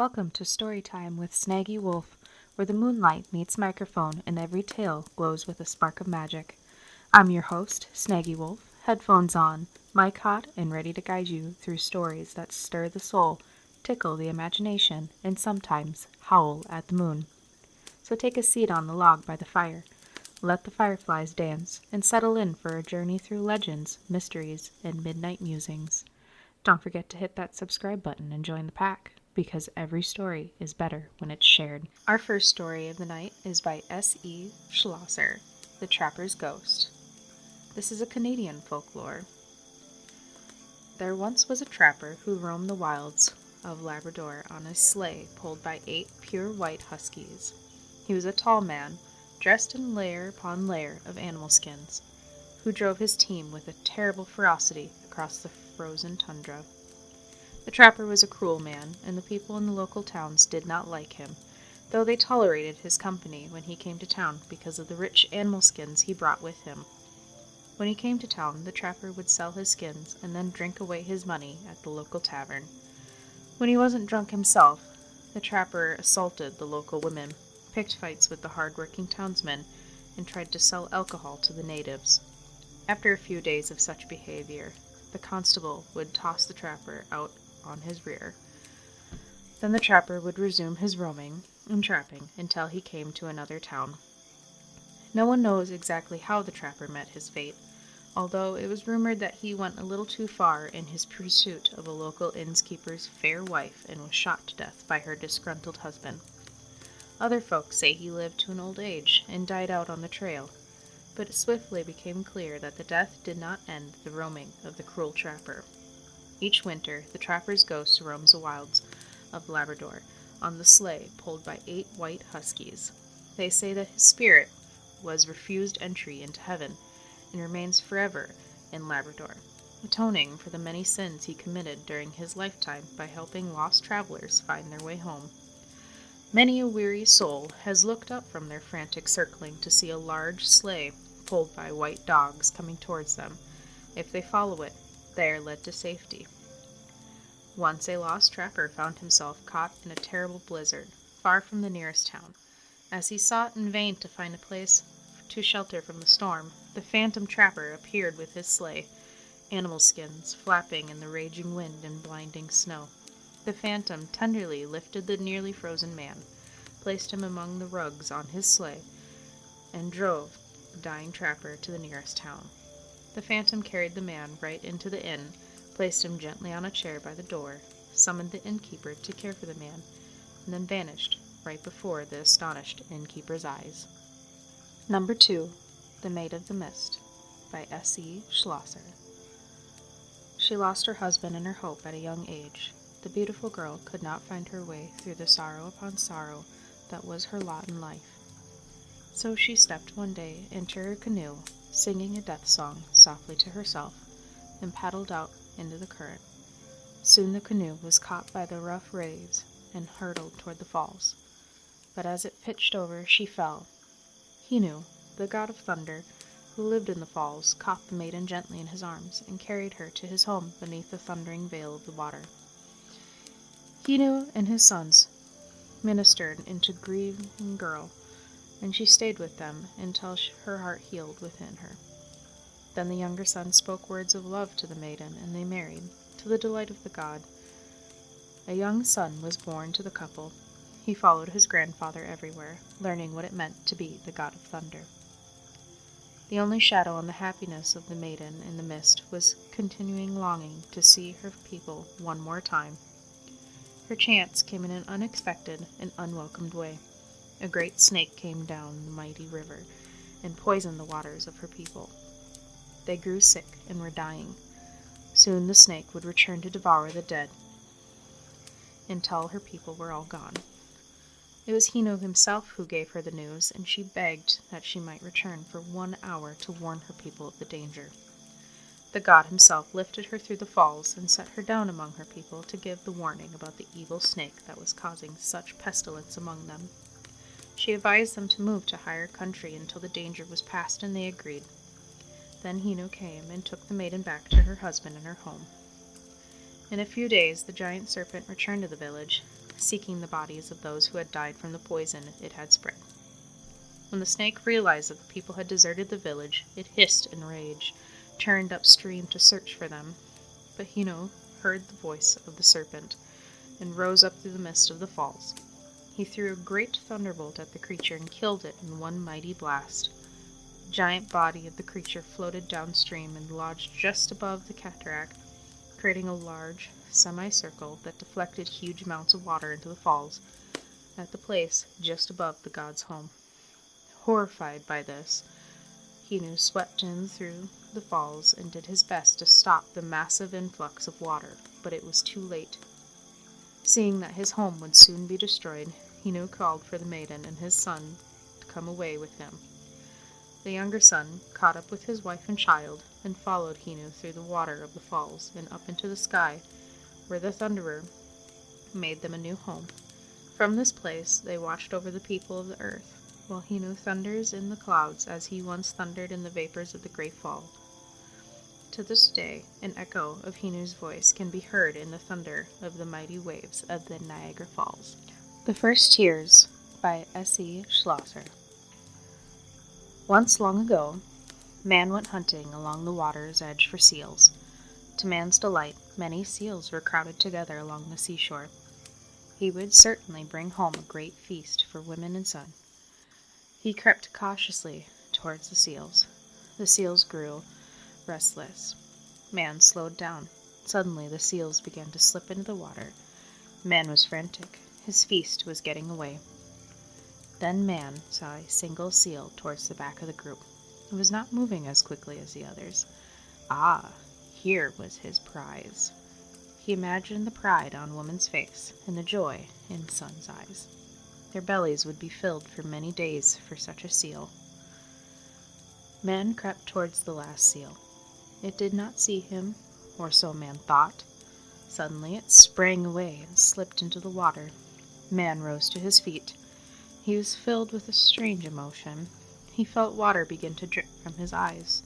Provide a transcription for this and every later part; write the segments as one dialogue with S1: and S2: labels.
S1: Welcome to Storytime with Snaggy Wolf, where the moonlight meets microphone and every tale glows with a spark of magic. I'm your host, Snaggy Wolf, headphones on, mic hot, and ready to guide you through stories that stir the soul, tickle the imagination, and sometimes howl at the moon. So take a seat on the log by the fire, let the fireflies dance, and settle in for a journey through legends, mysteries, and midnight musings. Don't forget to hit that subscribe button and join the pack, because every story is better when it's shared. Our first story of the night is by S.E. Schlosser, The Trapper's Ghost. This is a Canadian folklore. There once was a trapper who roamed the wilds of Labrador on a sleigh pulled by 8 pure white huskies. He was a tall man, dressed in layer upon layer of animal skins, who drove his team with a terrible ferocity across the frozen tundra. The trapper was a cruel man, and the people in the local towns did not like him, though they tolerated his company when he came to town because of the rich animal skins he brought with him. When he came to town, the trapper would sell his skins and then drink away his money at the local tavern. When he wasn't drunk himself, the trapper assaulted the local women, picked fights with the hard-working townsmen, and tried to sell alcohol to the natives. After a few days of such behavior, the constable would toss the trapper out on his rear. Then the trapper would resume his roaming and trapping until he came to another town. No one knows exactly how the trapper met his fate, although it was rumored that he went a little too far in his pursuit of a local innkeeper's fair wife and was shot to death by her disgruntled husband. Other folks say he lived to an old age and died out on the trail, but it swiftly became clear that the death did not end the roaming of the cruel trapper. Each winter, the trapper's ghost roams the wilds of Labrador on the sleigh pulled by 8 white huskies. They say that his spirit was refused entry into heaven and remains forever in Labrador, atoning for the many sins he committed during his lifetime by helping lost travelers find their way home. Many a weary soul has looked up from their frantic circling to see a large sleigh pulled by white dogs coming towards them. If they follow it, they are led to safety. Once a lost trapper found himself caught in a terrible blizzard, far from the nearest town. As he sought in vain to find a place to shelter from the storm, the phantom trapper appeared with his sleigh, animal skins flapping in the raging wind and blinding snow. The phantom tenderly lifted the nearly frozen man, placed him among the rugs on his sleigh, and drove the dying trapper to the nearest town. The phantom carried the man right into the inn, placed him gently on a chair by the door, summoned the innkeeper to care for the man, and then vanished right before the astonished innkeeper's eyes. Number 2, The Maid of the Mist, by S.E. Schlosser. She lost her husband and her hope at a young age. The beautiful girl could not find her way through the sorrow upon sorrow that was her lot in life. So she stepped one day into her canoe, singing a death song softly to herself, and paddled out into the current. Soon the canoe was caught by the rough waves and hurtled toward the falls. But as it pitched over, she fell. Hinu, the god of thunder, who lived in the falls, caught the maiden gently in his arms and carried her to his home beneath the thundering veil of the water. Hinu and his sons ministered into grieving girl, and she stayed with them until her heart healed within her. Then the younger son spoke words of love to the maiden, and they married, to the delight of the god. A young son was born to the couple. He followed his grandfather everywhere, learning what it meant to be the god of thunder. The only shadow on the happiness of the maiden in the mist was continuing longing to see her people one more time. Her chance came in an unexpected and unwelcomed way. A great snake came down the mighty river and poisoned the waters of her people. They grew sick and were dying. Soon the snake would return to devour the dead until her people were all gone. It was Hino himself who gave her the news, and she begged that she might return for 1 hour to warn her people of the danger. The god himself lifted her through the falls and set her down among her people to give the warning about the evil snake that was causing such pestilence among them. She advised them to move to higher country until the danger was past, and they agreed. Then Hino came and took the maiden back to her husband and her home. In a few days the giant serpent returned to the village, seeking the bodies of those who had died from the poison it had spread. When the snake realized that the people had deserted the village, it hissed in rage, turned upstream to search for them. But Hino heard the voice of the serpent, and rose up through the mist of the falls. He threw a great thunderbolt at the creature and killed it in one mighty blast. The giant body of the creature floated downstream and lodged just above the cataract, creating a large semicircle that deflected huge amounts of water into the falls, at the place just above the god's home. Horrified by this, Hinu swept in through the falls and did his best to stop the massive influx of water, but it was too late. Seeing that his home would soon be destroyed, Hinu called for the maiden and his son to come away with him. The younger son caught up with his wife and child and followed Hinu through the water of the falls and up into the sky, where the Thunderer made them a new home. From this place they watched over the people of the earth, while Hinu thunders in the clouds as he once thundered in the vapors of the Great Fall. To this day, an echo of Hinu's voice can be heard in the thunder of the mighty waves of the Niagara Falls. The First Tears by S.E. Schlosser. Once long ago, man went hunting along the water's edge for seals. To man's delight, many seals were crowded together along the seashore. He would certainly bring home a great feast for women and son. He crept cautiously towards the seals. The seals grew restless. Man slowed down. Suddenly the seals began to slip into the water. Man was frantic. His feast was getting away. Then man saw a single seal towards the back of the group. It was not moving as quickly as the others. Ah, here was his prize. He imagined the pride on woman's face and the joy in son's eyes. Their bellies would be filled for many days for such a seal. Man crept towards the last seal. It did not see him, or so man thought. Suddenly it sprang away and slipped into the water. Man rose to his feet. He was filled with a strange emotion. He felt water begin to drip from his eyes.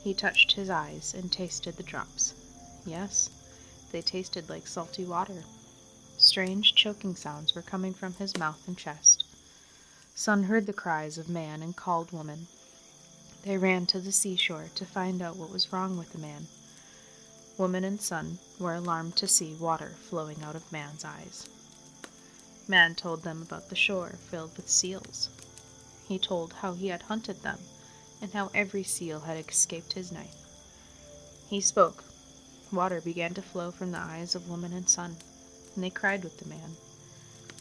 S1: He touched his eyes and tasted the drops. Yes, they tasted like salty water. Strange choking sounds were coming from his mouth and chest. Son heard the cries of man and called woman. They ran to the seashore to find out what was wrong with the man. Woman and son were alarmed to see water flowing out of man's eyes. Man told them about the shore filled with seals. He told how he had hunted them, and how every seal had escaped his knife. He spoke. Water began to flow from the eyes of woman and son, and they cried with the man.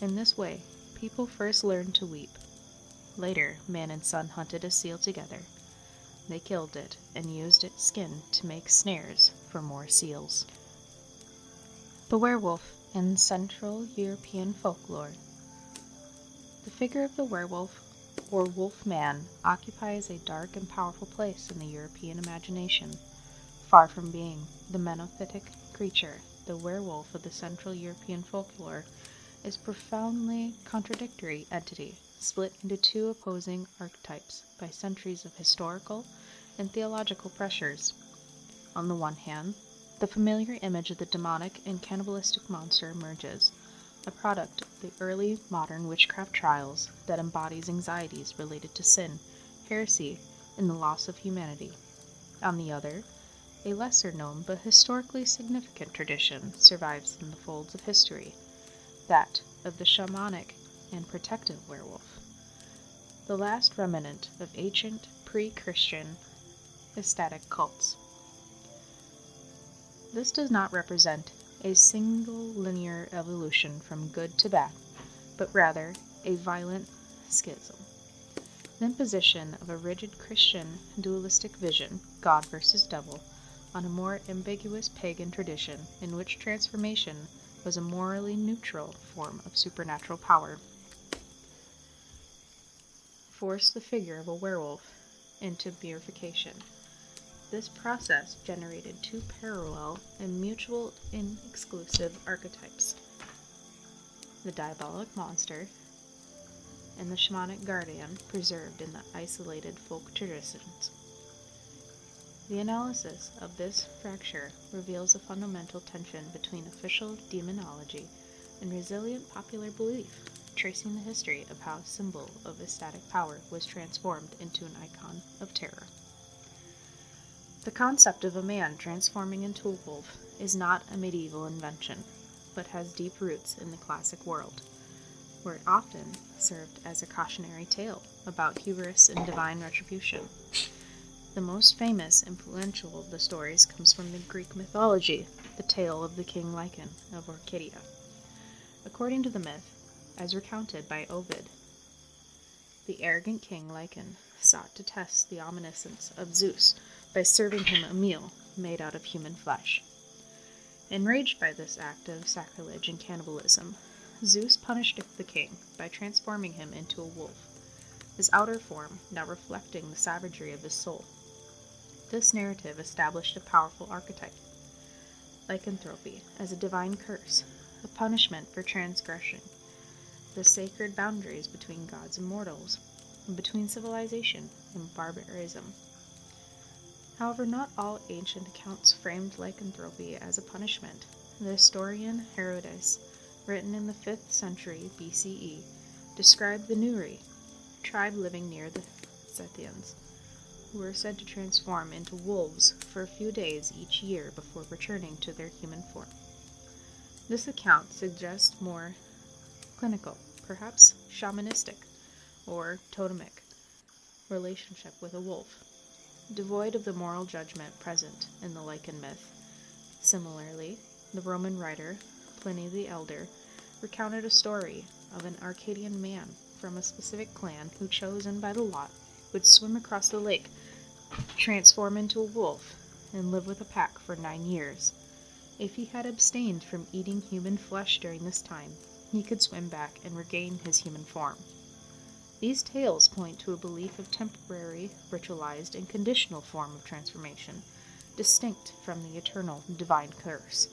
S1: In this way, people first learned to weep. Later, man and son hunted a seal together. They killed it and used its skin to make snares for more seals. The werewolf in Central European folklore. The figure of the werewolf, or wolf man, occupies a dark and powerful place in the European imagination. Far from being the monolithic creature, the werewolf of the Central European folklore is a profoundly contradictory entity, split into two opposing archetypes by centuries of historical and theological pressures. On the one hand, the familiar image of the demonic and cannibalistic monster emerges, a product of the early modern witchcraft trials that embodies anxieties related to sin, heresy, and the loss of humanity. On the other, a lesser-known but historically significant tradition survives in the folds of history, that of the shamanic and protective werewolf, the last remnant of ancient pre-Christian ecstatic cults. This does not represent a single linear evolution from good to bad, but rather a violent schism. The imposition of a rigid Christian dualistic vision, God versus devil, on a more ambiguous pagan tradition in which transformation was a morally neutral form of supernatural power, forced the figure of a werewolf into beatification. This process generated two parallel and mutual exclusive archetypes: the diabolic monster and the shamanic guardian preserved in the isolated folk traditions. The analysis of this fracture reveals a fundamental tension between official demonology and resilient popular belief, tracing the history of how a symbol of ecstatic power was transformed into an icon of terror. The concept of a man transforming into a wolf is not a medieval invention, but has deep roots in the classic world, where it often served as a cautionary tale about hubris and divine retribution. The most famous, influential of the stories comes from the Greek mythology, the tale of the king Lycan of Arcadia. According to the myth, as recounted by Ovid, the arrogant king Lycan sought to test the omniscience of Zeus by serving him a meal made out of human flesh. Enraged by this act of sacrilege and cannibalism, Zeus punished the king by transforming him into a wolf, his outer form now reflecting the savagery of his soul. This narrative established a powerful archetype, lycanthropy, as a divine curse, a punishment for transgressing the sacred boundaries between gods and mortals, and between civilization and barbarism. However, not all ancient accounts framed lycanthropy as a punishment. The historian Herodotus, written in the 5th century BCE, described the Nuri, tribe living near the Scythians, who were said to transform into wolves for a few days each year before returning to their human form. This account suggests more clinical, perhaps shamanistic, or totemic relationship with a wolf, devoid of the moral judgment present in the Lycan myth. Similarly, the Roman writer Pliny the Elder recounted a story of an Arcadian man from a specific clan who, chosen by the lot, would swim across the lake, transform into a wolf, and live with a pack for 9 years. If he had abstained from eating human flesh during this time, he could swim back and regain his human form. These tales point to a belief of temporary, ritualized, and conditional form of transformation, distinct from the eternal divine curse.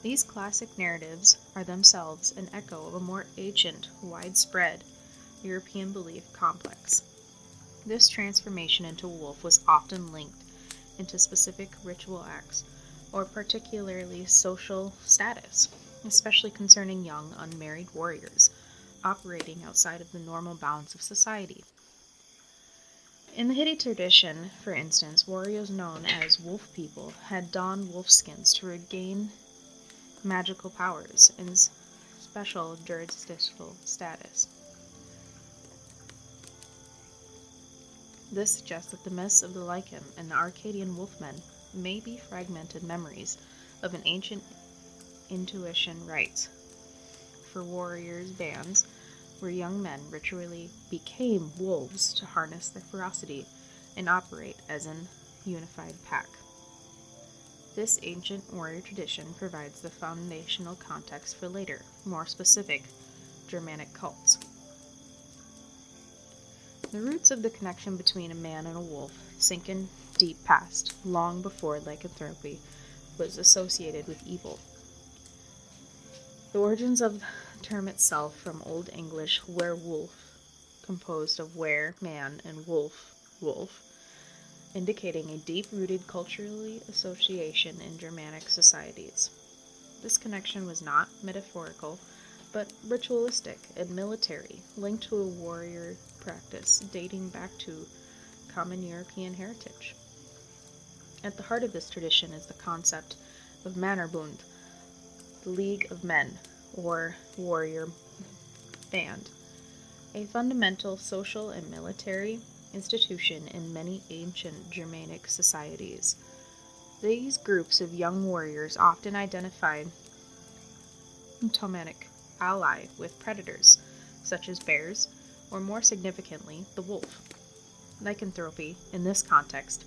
S1: These classic narratives are themselves an echo of a more ancient, widespread European belief complex. This transformation into a wolf was often linked into specific ritual acts or particularly social status, especially concerning young, unmarried warriors operating outside of the normal bounds of society. In the Hittite tradition, for instance, warriors known as wolf people had donned wolf skins to regain magical powers and special jurisdictional status. This suggests that the myths of the Lycan and the Arcadian wolfmen may be fragmented memories of an ancient intuition rites for warriors' bands where young men ritually became wolves to harness their ferocity and operate as an unified pack. This ancient warrior tradition provides the foundational context for later, more specific, Germanic cults. The roots of the connection between a man and a wolf sink in deep past, long before lycanthropy was associated with evil. The origins of the term itself from Old English werewolf, composed of were, man, and wolf, wolf, indicating a deep-rooted culturally association in Germanic societies. This connection was not metaphorical, but ritualistic and military, linked to a warrior practice dating back to common European heritage. At the heart of this tradition is the concept of Mannerbund, the League of Men, or warrior band, a fundamental social and military institution in many ancient Germanic societies. These groups of young warriors often identified totemic ally with predators, such as bears, or more significantly, the wolf. Lycanthropy, in this context,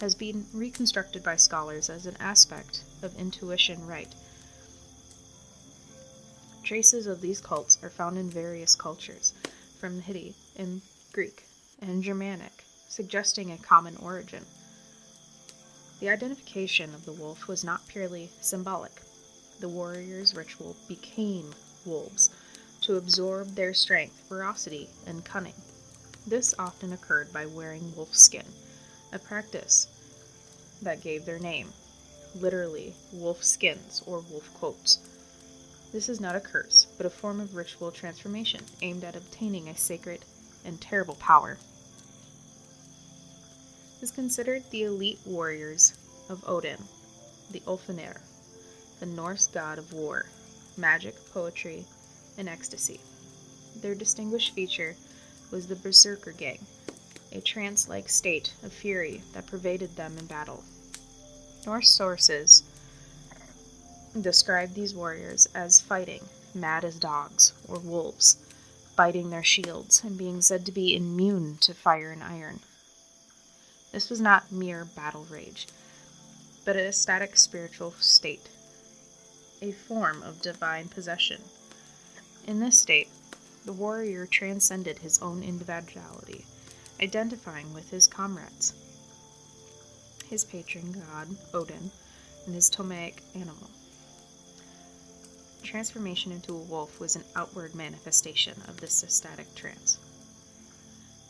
S1: has been reconstructed by scholars as an aspect of intuition rite. Traces of these cults are found in various cultures, from the Hittite and Greek and Germanic, suggesting a common origin. The identification of the wolf was not purely symbolic. The warrior's ritual became wolves to absorb their strength, ferocity, and cunning. This often occurred by wearing wolf skin, a practice that gave their name, literally wolf skins or wolf coats. This is not a curse, but a form of ritual transformation aimed at obtaining a sacred and terrible power. It is considered the elite warriors of Odin, the Ulfnir, the Norse god of war, magic, poetry, and ecstasy. Their distinguished feature was the Berserker Gang, a trance-like state of fury that pervaded them in battle. Norse sources describe these warriors as fighting mad as dogs or wolves, biting their shields and being said to be immune to fire and iron. This was not mere battle rage, but an ecstatic spiritual state, a form of divine possession. In this state, the warrior transcended his own individuality, identifying with his comrades, his patron god, Odin, and his totemic animal. Transformation into a wolf was an outward manifestation of this ecstatic trance.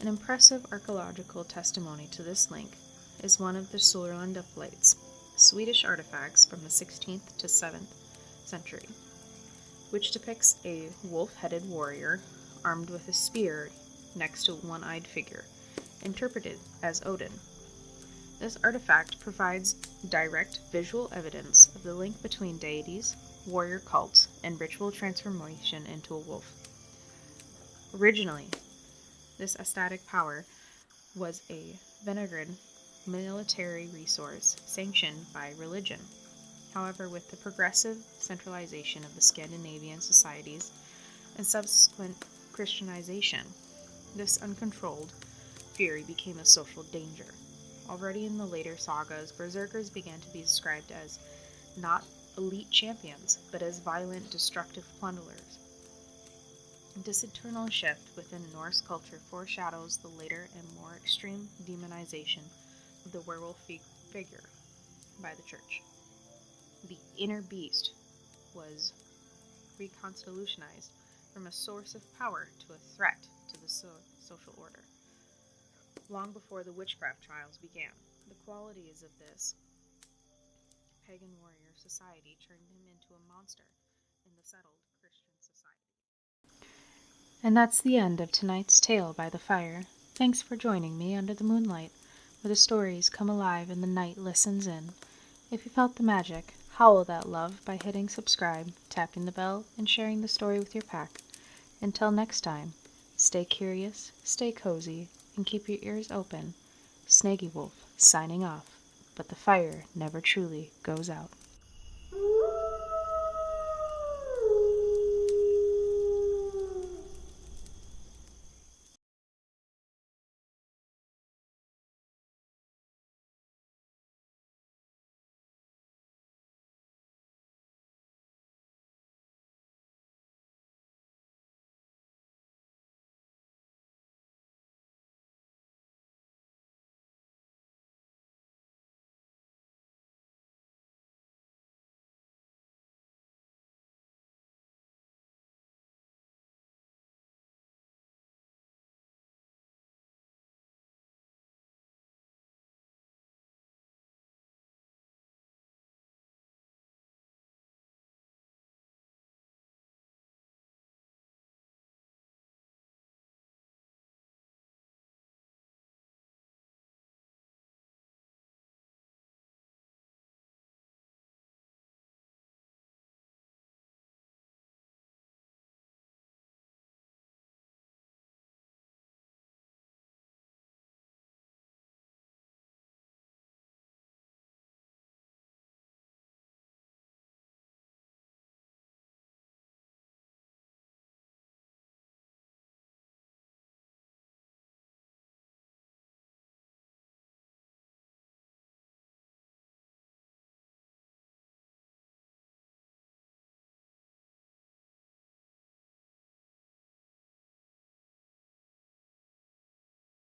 S1: An impressive archaeological testimony to this link is one of the Solrunda plates, Swedish artifacts from the 16th to 7th century, which depicts a wolf-headed warrior armed with a spear next to a one-eyed figure, interpreted as Odin. This artifact provides direct visual evidence of the link between deities, warrior cults, and ritual transformation into a wolf. Originally, this ecstatic power was a venerered military resource sanctioned by religion. However, with the progressive centralization of the Scandinavian societies and subsequent Christianization, this uncontrolled fury became a social danger. Already in the later sagas, berserkers began to be described as not elite champions, but as violent, destructive plunderers. This eternal shift within Norse culture foreshadows the later and more extreme demonization of the werewolf figure by the church. The inner beast was reconstitutionalized from a source of power to a threat to the social order. Long before the witchcraft trials began, the qualities of this pagan warrior society turned him into a monster in the settled Christian society. And that's the end of tonight's tale by the fire. Thanks for joining me under the moonlight, where the stories come alive and the night listens in. If you felt the magic, howl that love by hitting subscribe, tapping the bell, and sharing the story with your pack. Until next time, stay curious, stay cozy, and keep your ears open. Snaggy Wolf signing off, but the fire never truly goes out.